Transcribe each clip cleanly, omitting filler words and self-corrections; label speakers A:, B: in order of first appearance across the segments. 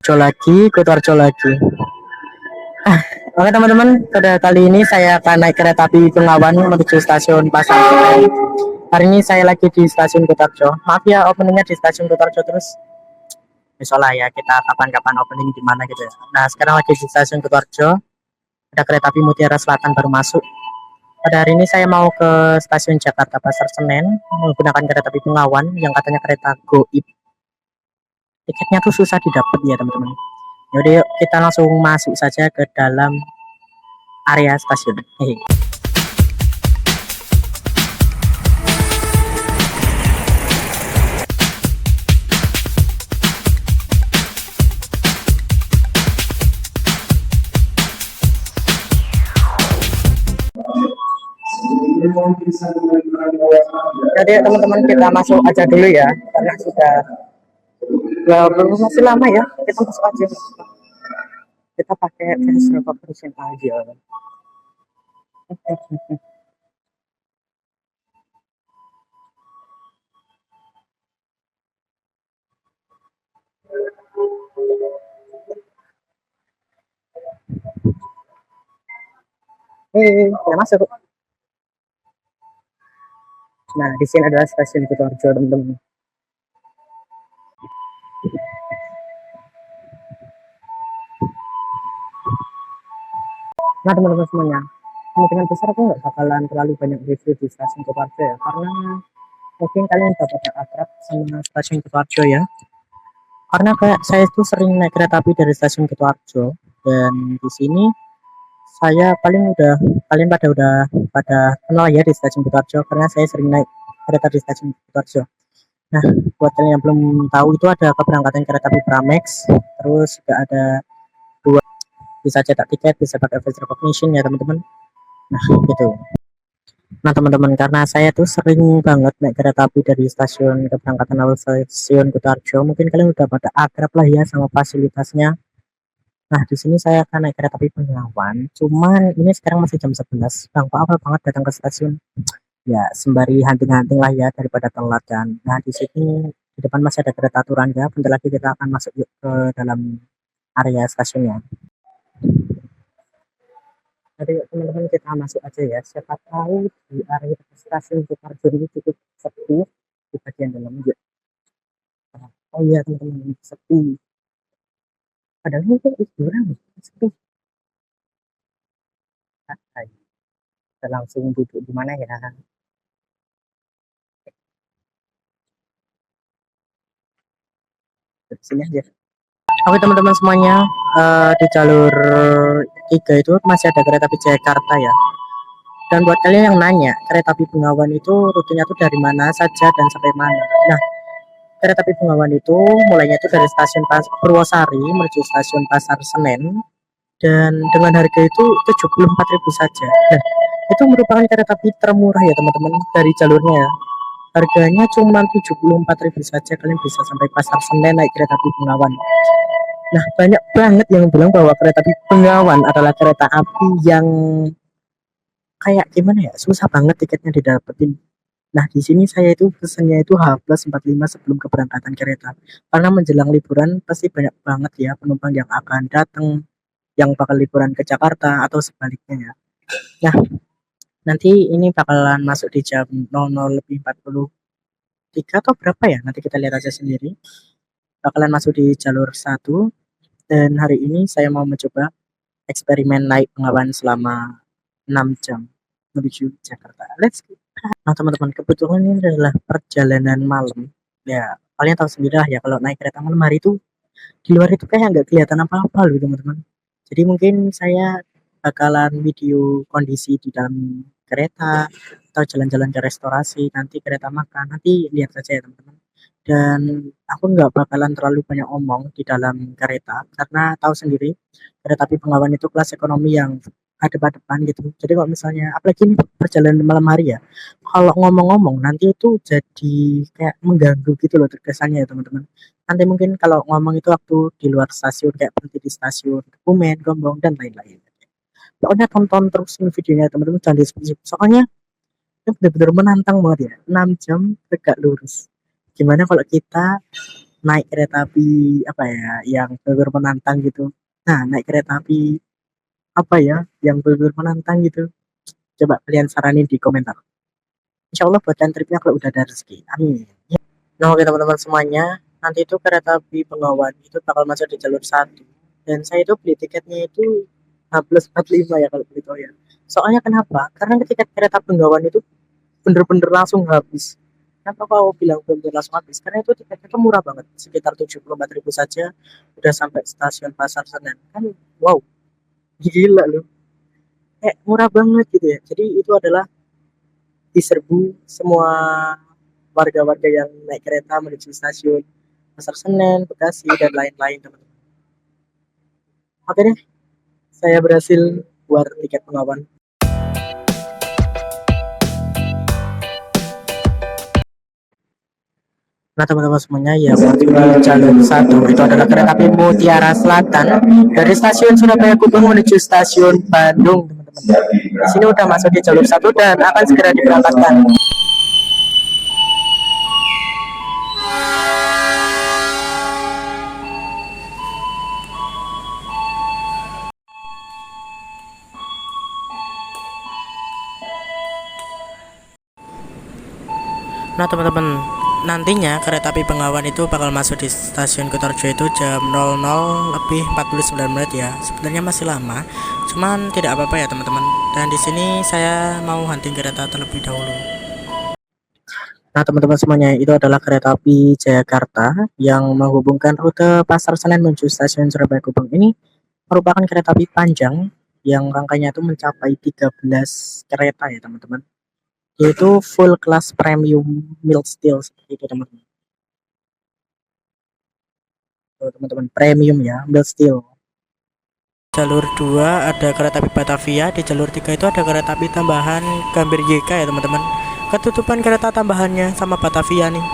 A: Kutoarjo lagi. Oke teman-teman, pada kali ini saya akan naik kereta api Bengawan menuju stasiun Pasar Senen. Hari ini saya lagi di stasiun Kutoarjo. Maaf ya openingnya di stasiun Kutoarjo terus. Misalnya ya kita kapan-kapan opening di mana gitu ya. Nah sekarang lagi di stasiun Kutoarjo. Ada kereta api Mutiara Selatan baru masuk. Pada hari ini saya mau ke stasiun Jakarta Pasar Senen menggunakan kereta api Bengawan yang katanya kereta goib. Tiketnya tuh susah didapat ya teman-teman. Jadi yuk kita langsung masuk saja ke dalam area stasiun. Hehe. Jadi teman-teman kita masuk aja dulu ya karena sudah belum masih lama ya, kita masuk aja. Kita pakai fast recognition aja. Kita masuk. Nah, di sini adalah stasiun Kutoarjo, teman-teman. Nah, teman-teman semuanya, kemungkinan besar aku nggak bakalan terlalu banyak review di stasiun Kutoarjo ya, karena mungkin kalian udah pada akrab sama stasiun Kutoarjo ya. Karena kayak saya itu sering naik kereta api dari stasiun Kutoarjo, dan di sini saya paling udah kalian pada kenal ya di stasiun Kutoarjo karena saya sering naik kereta di stasiun Kutoarjo. Nah, buat kalian yang belum tahu itu ada keberangkatan kereta api Pramex, terus juga ada dua bisa cetak tiket, bisa pakai face recognition ya teman-teman. Nah, gitu. Nah, teman-teman karena saya tuh sering banget naik kereta api dari stasiun keberangkatan awal stasiun Kutoarjo, mungkin kalian udah pada akrab lah ya sama fasilitasnya. Nah, di sini saya akan naik kereta api Bengawan. Cuman ini sekarang masih jam 11. Bang, kok apa banget datang ke stasiun? Ya, sembari hunting-hunting lah ya daripada telat kan. Nah, di sini di depan masih ada kereta Turangga. Bentar lagi kita akan masuk yuk ke dalam area stasiunnya. Jadi teman-teman kita masuk aja ya. Siapa tahu di area stasiun Sukarjo ini cukup sepi di bagian dalam yuk. Oh iya teman-teman, sepi. Padahal ini tuh liburan, sepi. Kita langsung duduk di mana ya? Di sini aja. Oke teman-teman semuanya, di jalur 3 itu masih ada kereta api Jakarta ya. Dan buat kalian yang nanya, kereta api Bengawan itu rutenya tuh dari mana saja dan sampai mana. Nah, kereta api Bengawan itu mulainya itu dari stasiun Purwosari menuju stasiun Pasar Senen dan dengan harga itu 74.000 saja. Nah, itu merupakan kereta api termurah ya teman-teman dari jalurnya ya. Harganya cuma 74.000 saja, kalian bisa sampai Pasar Senen naik kereta api Bengawan. Nah, banyak banget yang bilang bahwa kereta api Bengawan adalah kereta api yang kayak gimana ya, susah banget tiketnya didapetin. Nah, di sini saya itu pesannya itu H+45 sebelum keberangkatan kereta. Karena menjelang liburan pasti banyak banget ya penumpang yang akan datang yang bakal liburan ke Jakarta atau sebaliknya ya. Nah, nanti ini bakalan masuk di jam 00:43 atau berapa ya? Nanti kita lihat aja sendiri. Bakalan masuk di jalur 1 dan hari ini saya mau mencoba eksperimen naik Bengawan selama 6 jam menuju Jakarta. Let's go. Nah teman-teman, kebetulan ini adalah perjalanan malam. Ya, kalian tahu sendiri lah ya kalau naik kereta malam hari itu di luar itu kayak nggak kelihatan apa-apa loh teman-teman. Jadi mungkin saya bakalan video kondisi di dalam kereta atau jalan-jalan ke restorasi, nanti kereta makan, nanti lihat saja ya teman-teman. Dan aku nggak bakalan terlalu banyak omong di dalam kereta karena tahu sendiri kereta api Bengawan itu kelas ekonomi yang hadap-hadapan gitu. Jadi kalau misalnya apalagi ini perjalanan malam hari ya, kalau ngomong-ngomong nanti itu jadi kayak mengganggu gitu loh terkesannya ya teman-teman. Nanti mungkin kalau ngomong itu waktu di luar stasiun kayak berhenti di stasiun Kebumen, Gombong dan lain-lain. Pokoknya tonton terus ini videonya teman-teman, jangan di skip. Soalnya itu benar-benar menantang banget ya. 6 jam tegak lurus. Gimana kalau kita naik kereta api apa ya yang benar menantang gitu. Nah, naik kereta api apa ya yang benar menantang gitu. Coba kalian saranin di komentar. Insya Allah buatkan tripnya kalau udah ada rezeki. Amin. Nah, oke teman-teman semuanya, nanti itu kereta api Bengawan itu bakal masuk di jalur satu. Dan saya itu beli tiketnya itu H+45 ya kalau beli tahu ya. Soalnya kenapa? Karena ketika kereta Bengawan itu bener-bener langsung habis. Kenapa kau bilang bener-bener langsung habis? Karena itu tiketnya itu murah banget, sekitar 74.000 saja udah sampai stasiun Pasar Senen. Kan wow, gila loh. Kayak murah banget gitu ya. Jadi itu adalah diserbu semua warga-warga yang naik kereta menuju stasiun Pasar Senen, Bekasi, dan lain-lain teman-teman. Oke deh, saya berhasil buat tiket pengawan. Nah teman-teman semuanya ya buat jalur satu itu adalah kereta api Mutiara Selatan dari stasiun Surabaya Gubeng menuju stasiun Bandung teman-teman. Di sini udah masuk di jalur satu dan akan segera diberangkatkan. Nah teman-teman, nantinya kereta api Bengawan itu bakal masuk di stasiun Kutoarjo itu jam 00:49 ya. Sebenarnya masih lama, cuman tidak apa-apa ya teman-teman. Dan di sini saya mau hunting kereta terlebih dahulu. Nah teman-teman semuanya, itu adalah kereta api Jayakarta yang menghubungkan rute Pasar Senen menuju stasiun Surabaya Gubeng. Ini merupakan kereta api panjang yang rangkanya itu mencapai 13 kereta ya teman-teman, yaitu full class premium mild steel seperti itu teman-teman. Teman-teman premium ya, mild steel. Jalur 2 ada kereta api Batavia, di jalur 3 itu ada kereta api tambahan Gambir YK ya teman-teman. Ketutupan kereta tambahannya sama Batavia nih.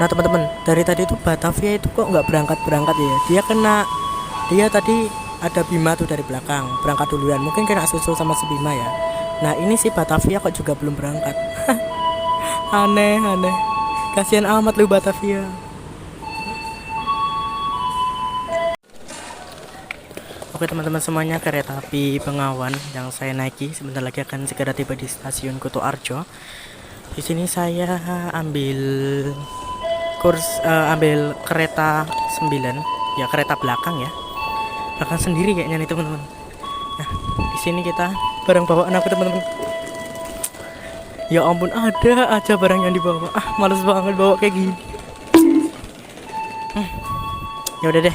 A: Nah teman-teman, dari tadi itu Batavia itu kok nggak berangkat ya. Dia tadi ada Bima tuh dari belakang berangkat duluan, mungkin kena susul sama si Bima ya. Nah ini si Batavia kok juga belum berangkat. Aneh, kasihan amat lu Batavia. Oke teman-teman semuanya, kereta api Bengawan yang saya naiki sebentar lagi akan segera tiba di stasiun Kutoarjo. Di sini saya ambil kereta 9 ya, kereta belakang ya, belakang sendiri kayaknya nih teman-teman. Nah di sini kita barang bawaan aku teman-teman. Ya ampun, ada aja barang yang dibawa. Males banget bawa kayak gini. Ya udah deh,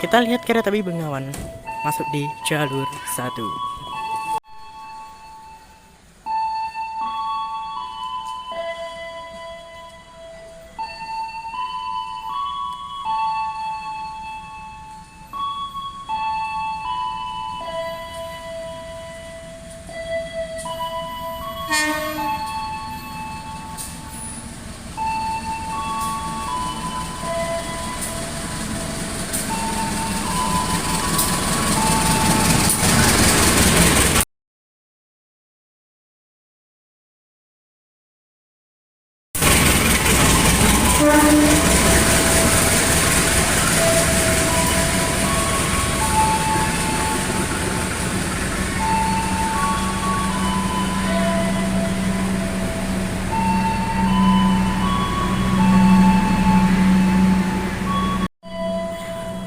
A: kita lihat kereta api Bengawan masuk di jalur 1.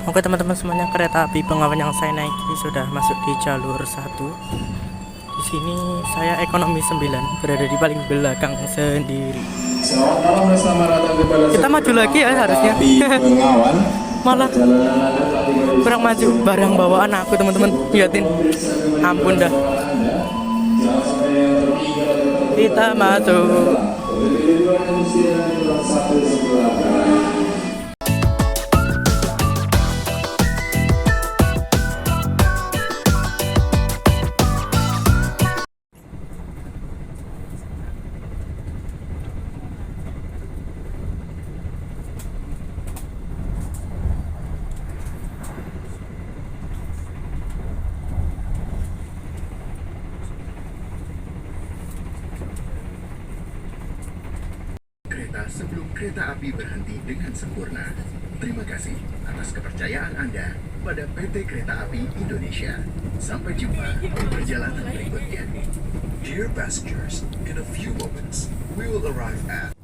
A: Oke teman-teman semuanya, kereta api Bengawan yang saya naiki sudah masuk di jalur 1. Di sini saya ekonomi 9, berada di paling belakang sendiri. Kita maju lagi ya harusnya. Malah kurang maju, barang bawaan aku teman-teman, liatin. Ampun dah. Kita masuk.
B: kereta api berhenti dengan sempurna. Terima kasih atas kepercayaan Anda pada PT Kereta Api Indonesia. Sampai jumpa di perjalanan berikutnya. Dear passengers, in a few moments, we will arrive at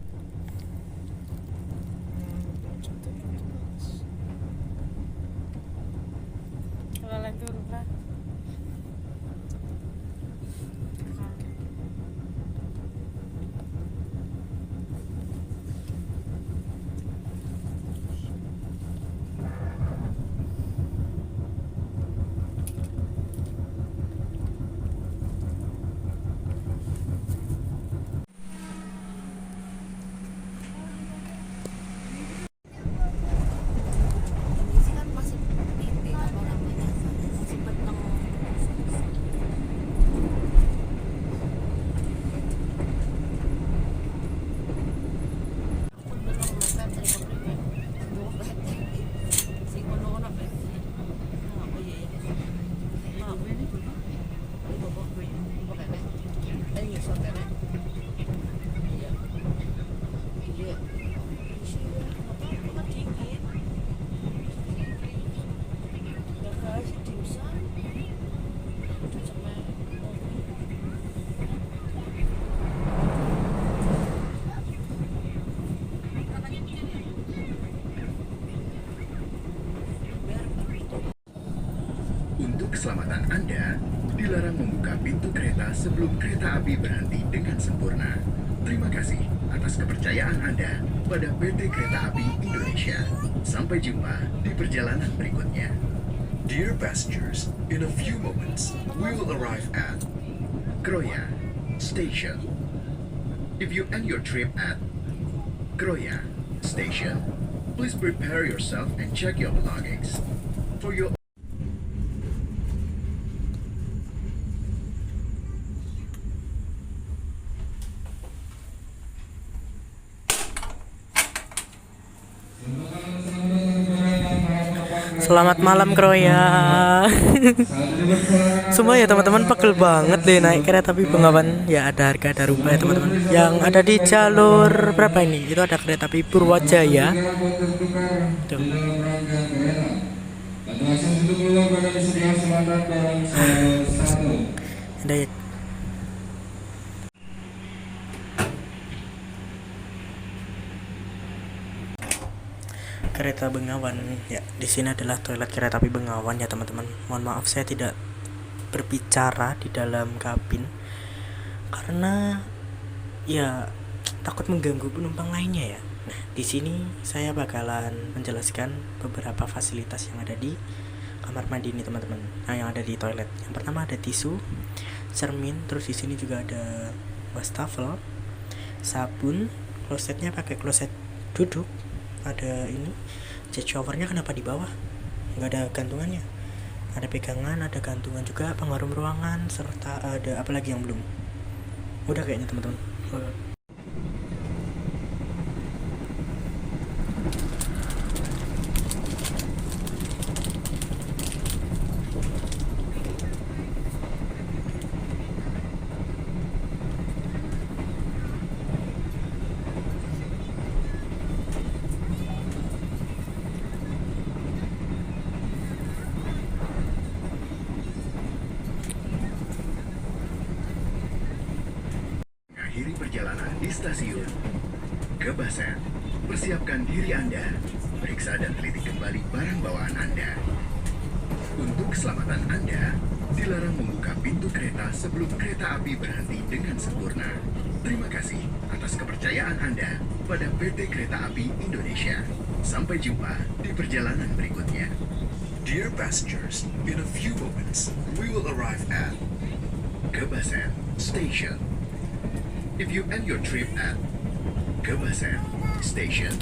B: Untuk keselamatan Anda, dilarang membuka pintu kereta sebelum kereta api berhenti dengan sempurna. Terima kasih atas kepercayaan Anda pada PT Kereta Api Indonesia. Sampai jumpa di perjalanan berikutnya. Dear passengers, in a few moments, we will arrive at Kroya Station. If you end your trip at Kroya Station, please prepare yourself and check your belongings. For your
A: Selamat malam Kroya. Semua ya teman-teman pegel banget deh naik kereta api Bengawan. Ya ada harga ada rupa ya teman-teman. Yang ada di jalur berapa ini? Itu ada kereta api Purwajaya. Tuh. Ada ya. Kereta Bengawan ya, di sini adalah toilet kereta api Bengawan ya teman-teman. Mohon maaf saya tidak berbicara di dalam kabin karena ya takut mengganggu penumpang lainnya ya. Nah, di sini saya bakalan menjelaskan beberapa fasilitas yang ada di kamar mandi ini teman-teman. Nah, yang ada di toilet. Yang pertama ada tisu, cermin, terus di sini juga ada wastafel, sabun, klosetnya pakai kloset duduk. Ada ini jet showernya kenapa di bawah nggak ada gantungannya, ada pegangan, ada gantungan juga, pengharum ruangan, serta ada apa lagi yang belum, udah kayaknya teman-teman.
B: Akhiri perjalanan di stasiun Kebasan. Persiapkan diri Anda. Periksa dan teliti kembali barang bawaan Anda. Untuk keselamatan Anda, dilarang membuka pintu kereta sebelum kereta api berhenti dengan sempurna. Terima kasih atas kepercayaan Anda pada PT Kereta Api Indonesia. Sampai jumpa di perjalanan berikutnya. Dear passengers, in a few moments, we will arrive at Kebasan Station. If you end your trip at Kebasan Station,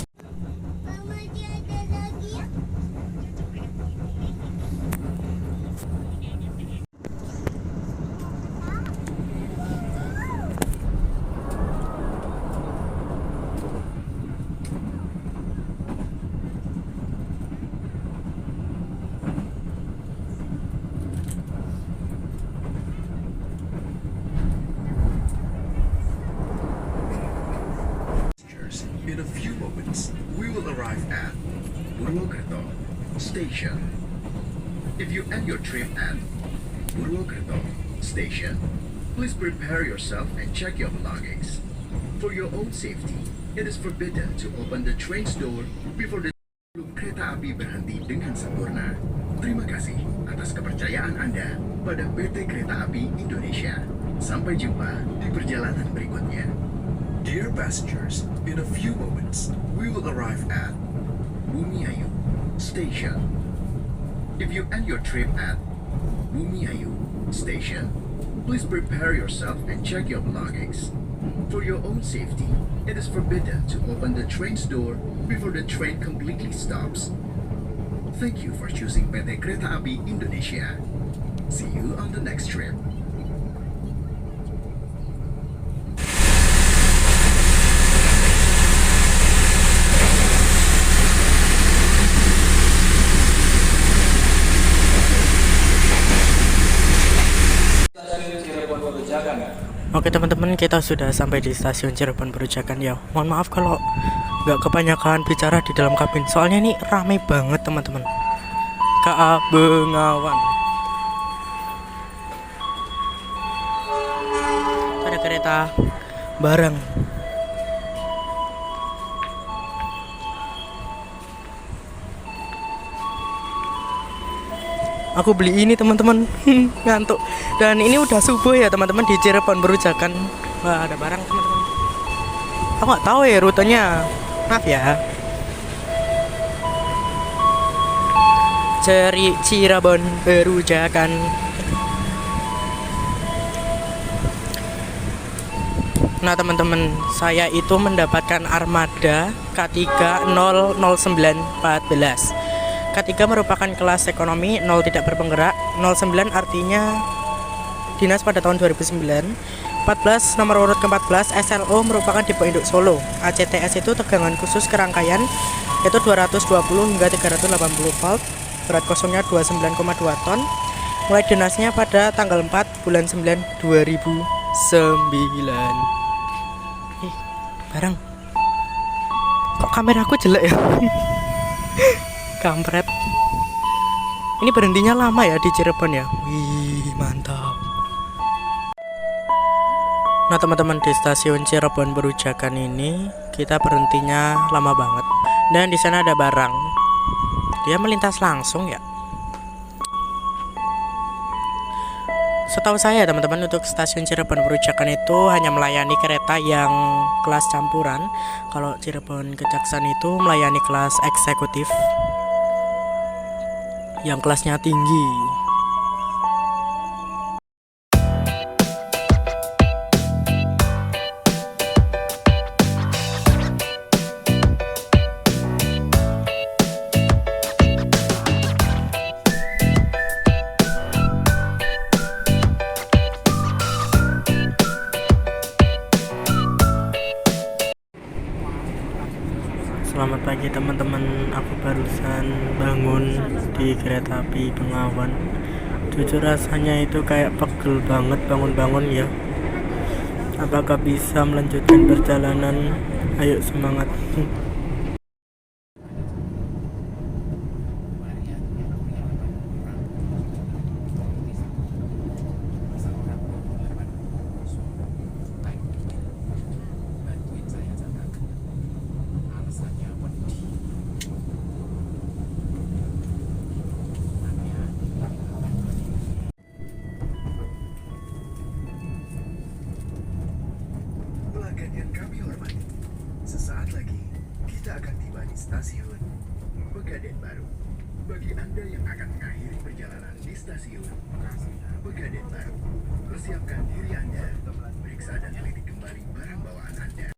B: In a few moments, we will arrive at Purwokerto Station. If you end your trip at Purwokerto Station, please prepare yourself and check your belongings. For your own safety, it is forbidden to open the train's door before the sebelum kereta api berhenti dengan sempurna. Terima kasih atas kepercayaan Anda pada PT Kereta Api Indonesia. Sampai jumpa di perjalanan berikutnya. Dear passengers, in a few moments, we will arrive at Bumiayu Station. If you end your trip at Bumiayu Station, please prepare yourself and check your belongings. For your own safety, it is forbidden to open the train's door before the train completely stops. Thank you for choosing PT Kereta Api Indonesia. See you on the next trip.
A: Oke teman-teman, kita sudah sampai di stasiun Cirebon Perujakan ya. Mohon maaf kalau nggak kebanyakan bicara di dalam kabin, soalnya ini ramai banget teman-teman. KA Bengawan. Ada kereta barang. Aku beli ini teman-teman. Ngantuk. Dan ini udah subuh ya teman-teman di Cirebon Perujakan. Wah, ada barang teman-teman. Aku nggak tahu ya rutenya. Maaf ya. Cirebon Perujakan. Nah teman-teman, saya itu mendapatkan armada K3 00914. K3 merupakan kelas ekonomi, 0 tidak berpenggerak, 09 artinya dinas pada tahun 2009. 14 nomor urut ke-14 SLO merupakan Depo Induk Solo. ACTS itu tegangan khusus kerangkaian yaitu 220 hingga 380 volt. Berat kosongnya 29,2 ton. Mulai dinasnya pada tanggal 4 bulan 9 2009. Barang. Kok kameraku jelek ya? Kampret. Ini berhentinya lama ya di Cirebon ya. Wih, mantap. Nah teman-teman, di stasiun Cirebon Perujakan ini kita berhentinya lama banget. Dan di sana ada barang. Dia melintas langsung ya. Setahu saya teman-teman, untuk stasiun Cirebon Perujakan itu hanya melayani kereta yang kelas campuran. Kalau Cirebon Kejaksan itu melayani kelas eksekutif yang kelasnya tinggi. Selamat pagi teman-teman, aku barusan bangun di kereta api Bengawan. Jujur rasanya itu kayak pegel banget bangun-bangun ya. Apakah bisa melanjutkan perjalanan? Ayo semangat.
B: Pelanggan yang kami hormati, sesaat lagi kita akan tiba di stasiun Pegadaian Baru. Bagi Anda yang akan mengakhiri perjalanan di stasiun Pegadaian Baru, persiapkan diri Anda, periksa dan teliti kembali barang bawaan Anda.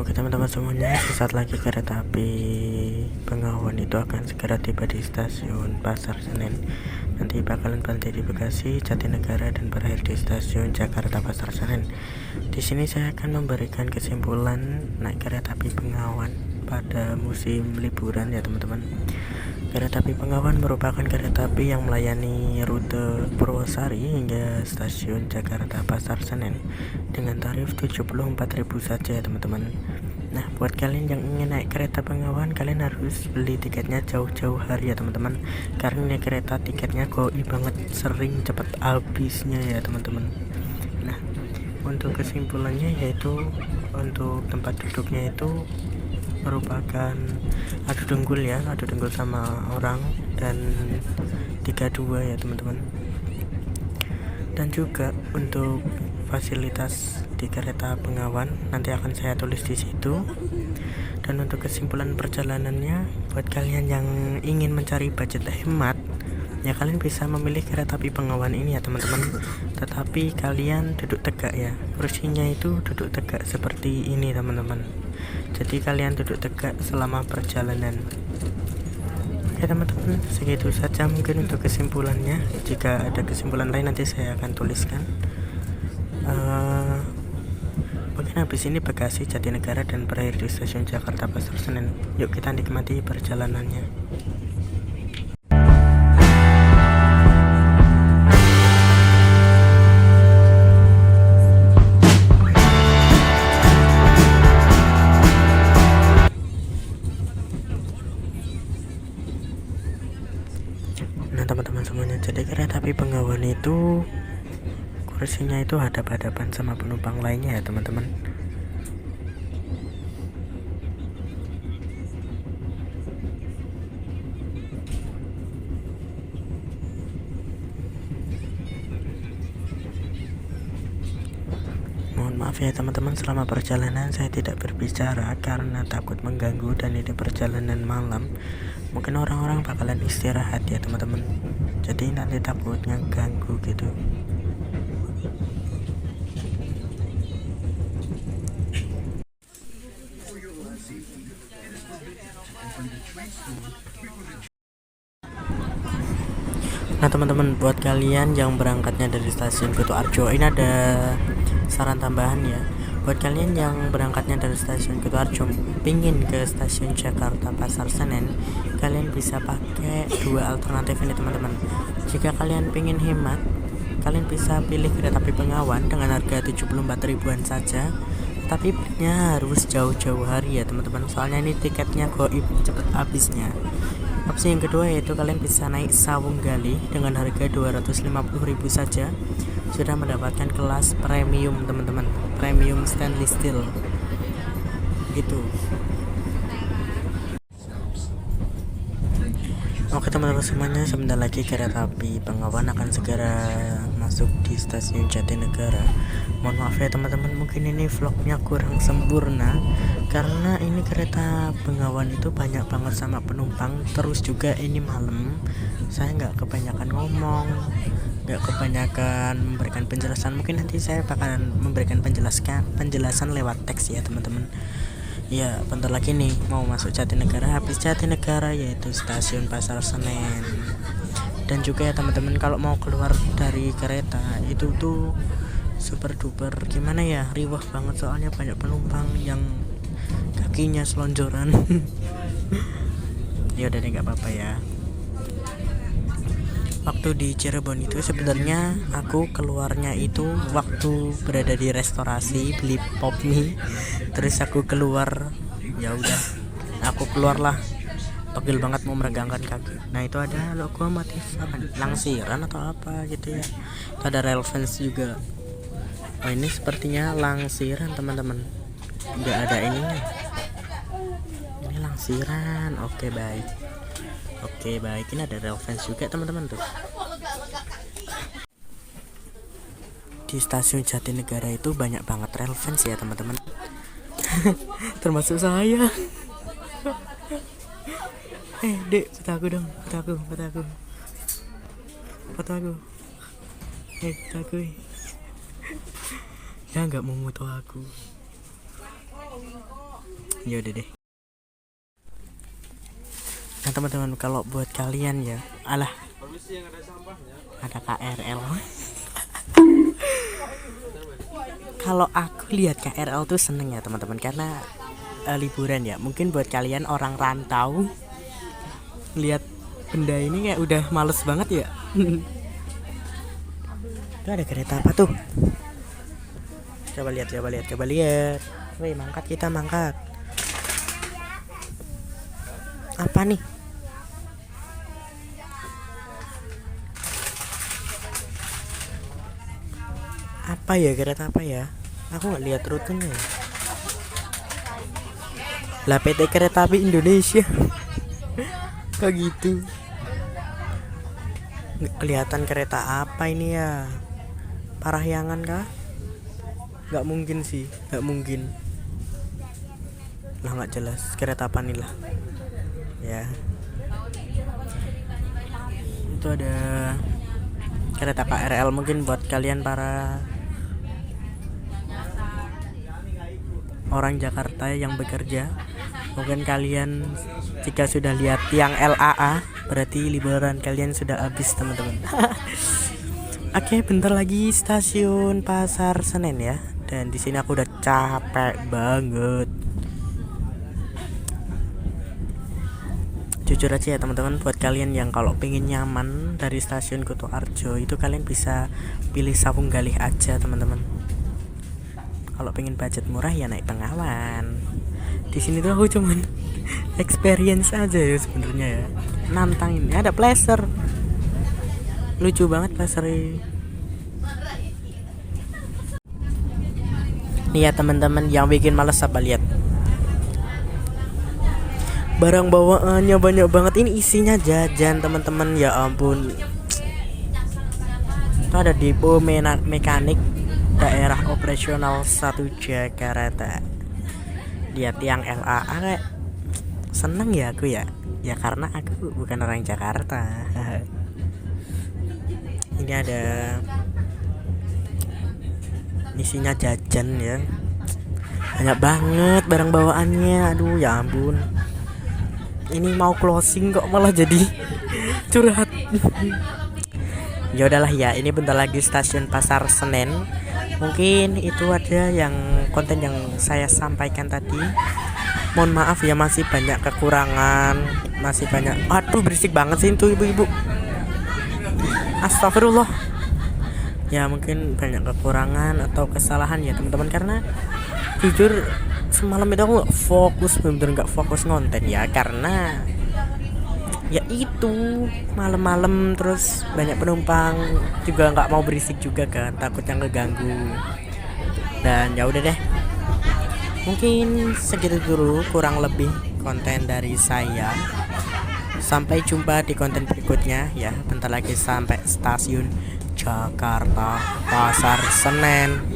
C: Oke teman-teman semuanya, sesaat lagi kereta api Bengawan itu akan segera tiba di stasiun Pasar Senen. Nanti bakalan berhenti di Bekasi, Jatinegara, dan berakhir di stasiun Jakarta Pasar Senen. Di sini saya akan memberikan kesimpulan naik kereta api Bengawan pada musim liburan ya teman-teman. Kereta api Bengawan merupakan kereta api yang melayani rute Purwosari hingga stasiun Jakarta Pasar Senen dengan tarif 74.000 saja ya teman-teman. Nah, buat kalian yang ingin naik kereta Bengawan, kalian harus beli tiketnya jauh-jauh hari ya teman-teman. Karena ini kereta tiketnya goi banget, sering cepet habisnya ya teman-teman. Nah, untuk kesimpulannya yaitu untuk tempat duduknya itu merupakan adu denggul sama orang dan 32 ya teman-teman. Dan juga untuk fasilitas di kereta Bengawan nanti akan saya tulis di situ. Dan untuk kesimpulan perjalanannya, buat kalian yang ingin mencari budget hemat, ya kalian bisa memilih kereta api Bengawan ini ya teman-teman. Tetapi kalian duduk tegak ya, kursinya itu duduk tegak seperti ini teman-teman. Jadi kalian duduk tegak selama perjalanan. Oke teman-teman, segitu saja mungkin untuk kesimpulannya. Jika ada kesimpulan lain nanti saya akan tuliskan. Mungkin habis ini Bekasi, Jatinegara, dan berakhir di stasiun Jakarta Pasar Senen. Yuk kita nikmati perjalanannya. Nah teman-teman semuanya, jadi kereta api Bengawan itu kursinya itu hadap-hadapan sama penumpang lainnya ya teman-teman. Mohon maaf ya teman-teman, selama perjalanan saya tidak berbicara karena takut mengganggu dan ini perjalanan malam. Mungkin orang-orang bakalan istirahat ya teman-teman, jadi nanti takutnya ganggu gitu. Nah teman-teman, buat kalian yang berangkatnya dari stasiun Kutoarjo, ini ada saran tambahan ya. Buat kalian yang berangkatnya dari stasiun Kutoarjo pingin ke stasiun Jakarta Pasar Senen, kalian bisa pakai dua alternatif ini teman-teman. Jika kalian pingin hemat, kalian bisa pilih kereta api Bengawan dengan harga 74 ribuan saja, tapi belinya harus jauh-jauh hari ya teman-teman, soalnya ini tiketnya goib cepet habisnya. Opsi yang kedua yaitu kalian bisa naik Sawung Gali dengan harga 250.000 saja, sudah mendapatkan kelas premium teman-teman, premium stainless steel gitu. Oke teman-teman semuanya, sebentar lagi kereta api Bengawan akan segera masuk di stasiun Jatinegara. Mohon maaf ya teman-teman, mungkin ini vlognya kurang sempurna karena ini kereta Bengawan itu banyak banget sama penumpang. Terus juga ini malam, saya nggak kebanyakan ngomong, nggak kebanyakan memberikan penjelasan. Mungkin nanti saya bakalan memberikan penjelasan lewat teks ya teman-teman. Ya bentar lagi nih mau masuk Jatinegara, habis Jatinegara yaitu stasiun Pasar Senen. Dan juga ya teman-teman, kalau mau keluar dari kereta itu tuh super duper gimana ya, riwah banget soalnya banyak penumpang yang kakinya selonjoran. Ya udah deh, nggak apa-apa ya. Waktu di Cirebon itu sebenarnya aku keluarnya itu waktu berada di restorasi beli pop mie, terus aku keluar, ya udah aku keluarlah, pegel banget mau meregangkan kaki. Nah itu ada lokomotif apa, Langsiran atau apa gitu ya, itu ada Relevance juga. Oh ini sepertinya Langsiran teman-teman, nggak ada ininya, ini Langsiran. Oke baik, ini ada Relevance juga teman-teman tuh. Di stasiun Jatinegara itu banyak banget Relevance ya teman-teman. Termasuk saya. Dek, foto aku dong, foto aku. Foto aku. Ya nggak mau foto aku. Ya udah deh. Nah teman-teman, kalau buat kalian ya, alah, ada KRL. Kalau aku lihat KRL tuh seneng ya teman-teman, karena liburan ya. Mungkin buat kalian orang rantau lihat benda ini kayak udah males banget ya. Itu ada kereta apa tuh? Coba lihat. Wih, mangkat, kita mangkat. Apa nih? Apa ya, kereta apa ya? Aku nggak lihat rutenya. Lah, PT Kereta Api Indonesia. Kok gitu? Nggak kelihatan kereta apa ini ya? Parahyangan kah? Nggak mungkin sih, nggak mungkin. Lah, nggak jelas kereta apa nih lah. Ya. Itu ada kereta KRL, mungkin buat kalian para orang Jakarta yang bekerja. Mungkin kalian jika sudah lihat tiang LAA, berarti liburan kalian sudah habis teman-teman. Oke, bentar lagi stasiun Pasar Senen ya. Dan di sini aku udah capek banget. Jujur aja ya teman-teman, buat kalian yang kalau pengen nyaman dari stasiun Kutoarjo itu kalian bisa pilih Sawung Galih aja teman-teman. Kalau pengen budget murah ya naik Bengawan. Di sini tuh aku cuman experience aja ya sebenarnya ya. Nantang ini ada pleasure. Lucu banget pleasure ini. Nih ya teman-teman, yang bikin males apa lihat. Barang bawaannya banyak banget, ini isinya jajan teman-teman, ya ampun. Itu ada depo mekanik daerah operasional 1 Jakarta. Lihat tiang LAA kayak seneng ya aku ya. Ya karena aku bukan orang Jakarta. Ini ada isinya jajan ya. Banyak banget barang bawaannya. Aduh ya ampun. Ini mau closing kok malah jadi curhat. Ya udahlah ya, ini bentar lagi stasiun Pasar Senen. Mungkin itu ada yang konten yang saya sampaikan tadi. Mohon maaf ya, masih banyak kekurangan, masih banyak. Aduh berisik banget sih itu ibu-ibu. Astagfirullah. Ya mungkin banyak kekurangan atau kesalahan ya teman-teman, karena jujur semalam itu aku nggak fokus, bener-bener nggak fokus ngonten ya, karena ya itu malam-malam terus banyak penumpang juga, nggak mau berisik juga kan, takutnya ngeganggu. Dan ya udah deh, mungkin segitu dulu kurang lebih konten dari saya. Sampai jumpa di konten berikutnya ya. Bentar lagi sampai stasiun Jakarta Pasar Senen.